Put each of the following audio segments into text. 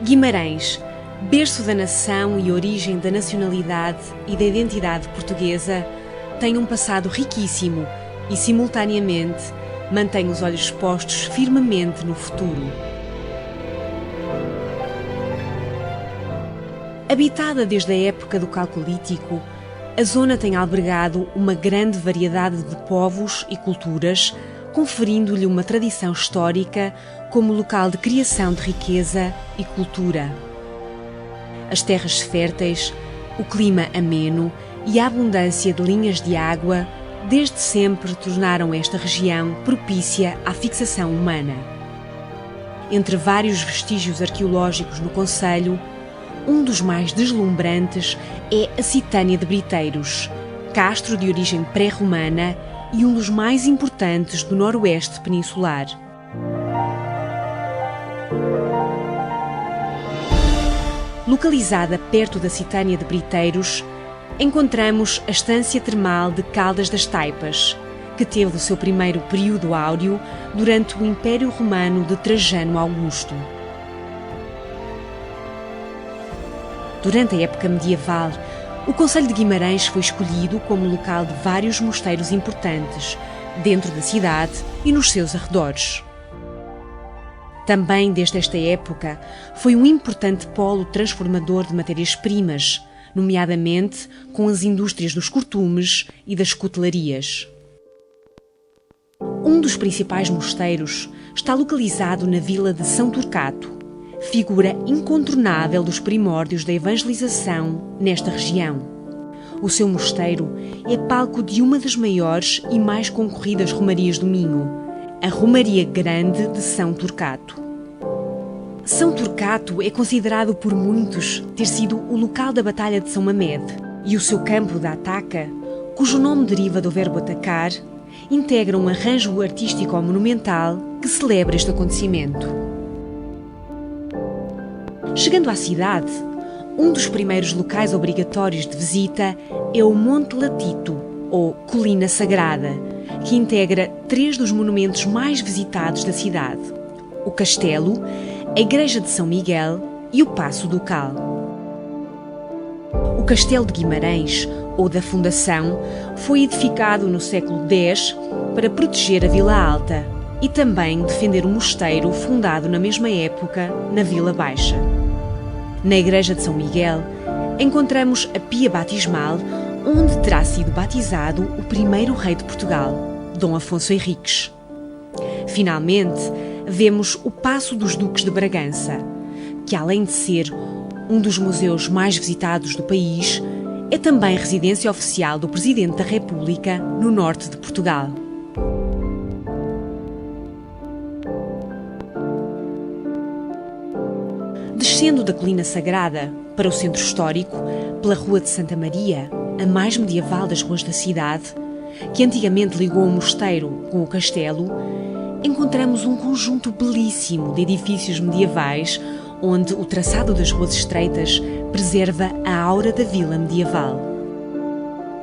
Guimarães, berço da nação e origem da nacionalidade e da identidade portuguesa, tem um passado riquíssimo e, simultaneamente, mantém os olhos postos firmemente no futuro. Habitada desde a época do Calcolítico, a zona tem albergado uma grande variedade de povos e culturas, conferindo-lhe uma tradição histórica como local de criação de riqueza e cultura. As terras férteis, o clima ameno e a abundância de linhas de água desde sempre tornaram esta região propícia à fixação humana. Entre vários vestígios arqueológicos no concelho, um dos mais deslumbrantes é a Citânia de Briteiros, castro de origem pré-romana e um dos mais importantes do noroeste peninsular. Localizada perto da Citânia de Briteiros, encontramos a estância termal de Caldas das Taipas, que teve o seu primeiro período áureo durante o Império Romano de Trajano Augusto. Durante a época medieval, o concelho de Guimarães foi escolhido como local de vários mosteiros importantes, dentro da cidade e nos seus arredores. Também desde esta época foi um importante polo transformador de matérias-primas, nomeadamente com as indústrias dos cortumes e das cutelarias. Um dos principais mosteiros está localizado na vila de São Turcato, figura incontornável dos primórdios da evangelização nesta região. O seu mosteiro é palco de uma das maiores e mais concorridas romarias do Minho, a Romaria Grande de São Turcato. São Turcato é considerado por muitos ter sido o local da Batalha de São Mamede, e o seu campo da Ataca, cujo nome deriva do verbo atacar, integra um arranjo artístico monumental que celebra este acontecimento. Chegando à cidade, um dos primeiros locais obrigatórios de visita é o Monte Latito, ou Colina Sagrada, que integra 3 dos monumentos mais visitados da cidade: o Castelo, a Igreja de São Miguel e o Paço Ducal. O Castelo de Guimarães, ou da Fundação, foi edificado no século X para proteger a Vila Alta e também defender o mosteiro fundado na mesma época na Vila Baixa. Na Igreja de São Miguel, encontramos a pia batismal, onde terá sido batizado o primeiro rei de Portugal, Dom Afonso Henriques. Finalmente, vemos o Paço dos Duques de Bragança, que além de ser um dos museus mais visitados do país, é também residência oficial do Presidente da República no norte de Portugal. Descendo da Colina Sagrada para o centro histórico, pela Rua de Santa Maria, a mais medieval das ruas da cidade, que antigamente ligou o mosteiro com o castelo, encontramos um conjunto belíssimo de edifícios medievais, onde o traçado das ruas estreitas preserva a aura da vila medieval.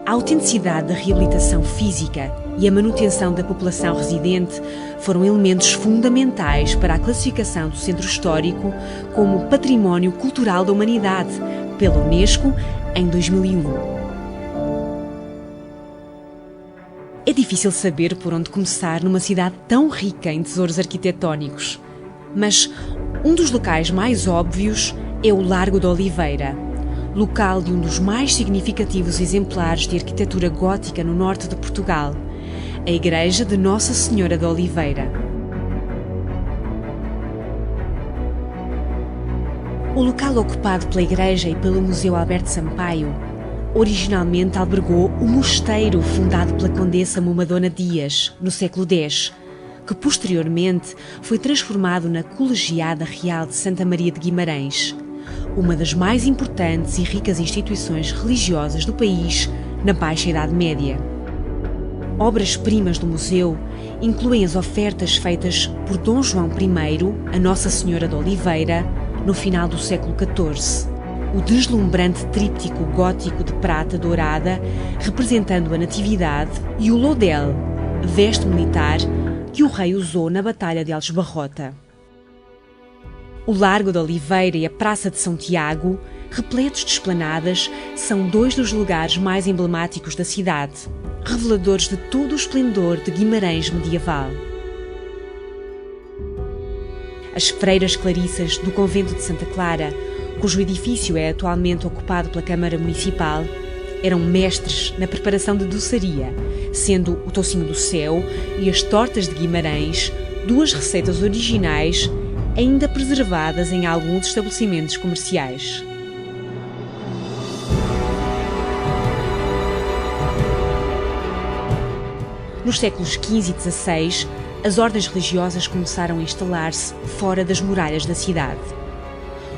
A autenticidade da reabilitação física e a manutenção da população residente foram elementos fundamentais para a classificação do centro histórico como Património Cultural da Humanidade pela Unesco em 2001. É difícil saber por onde começar numa cidade tão rica em tesouros arquitetónicos, mas um dos locais mais óbvios é o Largo da Oliveira, local de um dos mais significativos exemplares de arquitetura gótica no norte de Portugal, a Igreja de Nossa Senhora da Oliveira. O local ocupado pela igreja e pelo Museu Alberto Sampaio originalmente albergou o mosteiro fundado pela Condessa Momadona Dias, no século X, que posteriormente foi transformado na Colegiada Real de Santa Maria de Guimarães, uma das mais importantes e ricas instituições religiosas do país na Baixa Idade Média. Obras-primas do museu incluem as ofertas feitas por Dom João I a Nossa Senhora da Oliveira no final do século XIV, o deslumbrante tríptico gótico de prata dourada representando a Natividade e o lodel, veste militar que o rei usou na Batalha de Aljubarrota. O Largo da Oliveira e a Praça de São Tiago, repletos de esplanadas, são dois dos lugares mais emblemáticos da cidade, reveladores de todo o esplendor de Guimarães medieval. As Freiras Clarissas do Convento de Santa Clara, cujo edifício é atualmente ocupado pela Câmara Municipal, eram mestres na preparação de doçaria, sendo o toucinho do céu e as tortas de Guimarães duas receitas originais ainda preservadas em alguns estabelecimentos comerciais. Nos séculos XV e XVI, as ordens religiosas começaram a instalar-se fora das muralhas da cidade.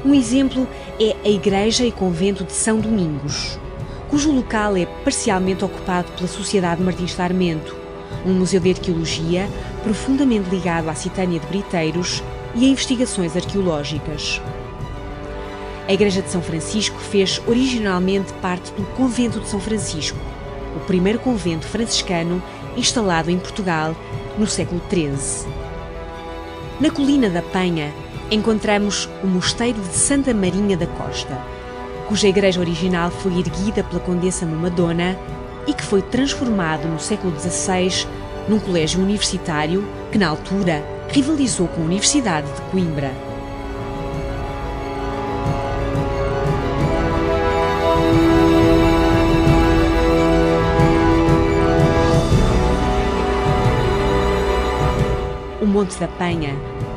Um exemplo é a Igreja e Convento de São Domingos, cujo local é parcialmente ocupado pela Sociedade Martins de Armento, um museu de arqueologia profundamente ligado à Citânia de Briteiros e a investigações arqueológicas. A Igreja de São Francisco fez originalmente parte do Convento de São Francisco, o primeiro convento franciscano instalado em Portugal no século XIII. Na Colina da Penha encontramos o Mosteiro de Santa Marinha da Costa, cuja igreja original foi erguida pela Condessa Momadona e que foi transformado no século XVI num colégio universitário que, na altura, rivalizou com a Universidade de Coimbra. O Monte da Penha,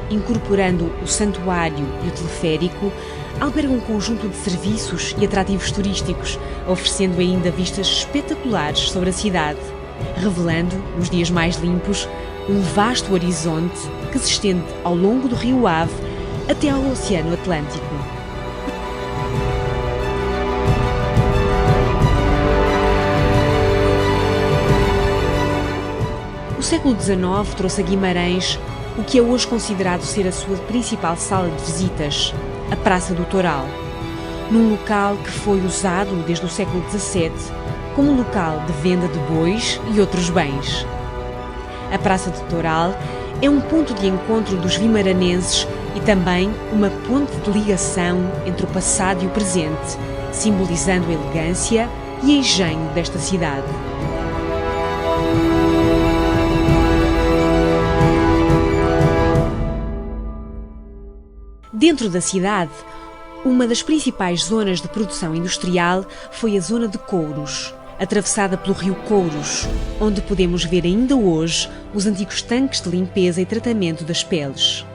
incorporando o santuário e o teleférico, alberga um conjunto de serviços e atrativos turísticos, oferecendo ainda vistas espetaculares sobre a cidade, revelando, nos dias mais limpos, um vasto horizonte que se estende ao longo do rio Ave até ao Oceano Atlântico. O século XIX trouxe a Guimarães o que é hoje considerado ser a sua principal sala de visitas, a Praça do Toural, num local que foi usado desde o século XVII como local de venda de bois e outros bens. A Praça do Toural é um ponto de encontro dos vimaranenses e também uma ponte de ligação entre o passado e o presente, simbolizando a elegância e engenho desta cidade. Dentro da cidade, uma das principais zonas de produção industrial foi a zona de Couros, atravessada pelo rio Couros, onde podemos ver ainda hoje os antigos tanques de limpeza e tratamento das peles.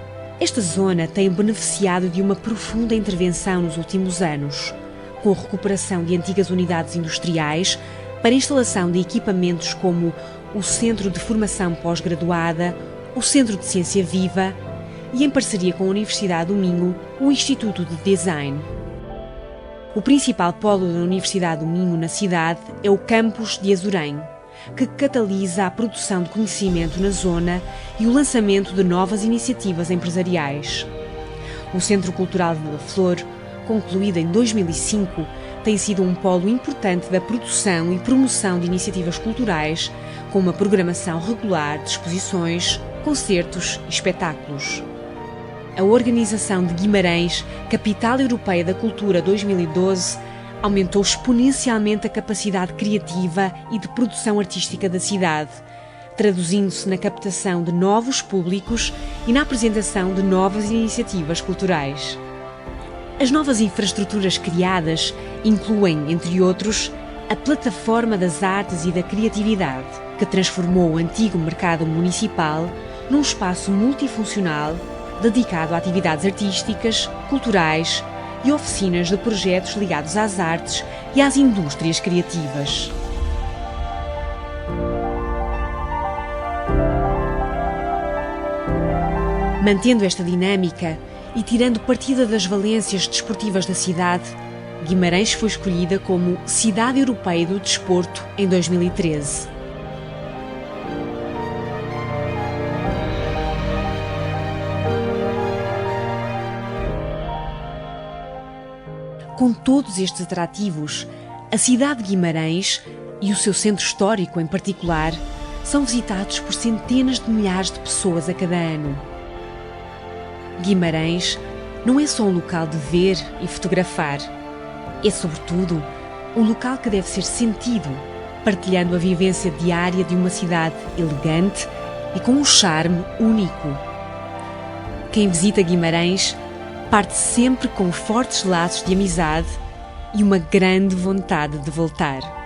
Esta zona tem beneficiado de uma profunda intervenção nos últimos anos, com a recuperação de antigas unidades industriais para a instalação de equipamentos como o Centro de Formação Pós-Graduada, o Centro de Ciência Viva e, em parceria com a Universidade do Minho, o Instituto de Design. O principal polo da Universidade do Minho na cidade é o Campus de Azurém, que catalisa a produção de conhecimento na zona e o lançamento de novas iniciativas empresariais. O Centro Cultural de Vila Flor, concluído em 2005, tem sido um polo importante da produção e promoção de iniciativas culturais, com uma programação regular de exposições, concertos e espetáculos. A Organização de Guimarães, Capital Europeia da Cultura 2012, aumentou exponencialmente a capacidade criativa e de produção artística da cidade, traduzindo-se na captação de novos públicos e na apresentação de novas iniciativas culturais. As novas infraestruturas criadas incluem, entre outros, a Plataforma das Artes e da Criatividade, que transformou o antigo mercado municipal num espaço multifuncional dedicado a atividades artísticas, culturais e oficinas de projetos ligados às artes e às indústrias criativas. Mantendo esta dinâmica e tirando partida das valências desportivas da cidade, Guimarães foi escolhida como Cidade Europeia do Desporto em 2013. Com todos estes atrativos, a cidade de Guimarães e o seu centro histórico em particular são visitados por centenas de milhares de pessoas a cada ano. Guimarães não é só um local de ver e fotografar. É, sobretudo, um local que deve ser sentido, partilhando a vivência diária de uma cidade elegante e com um charme único. Quem visita Guimarães parte sempre com fortes laços de amizade e uma grande vontade de voltar.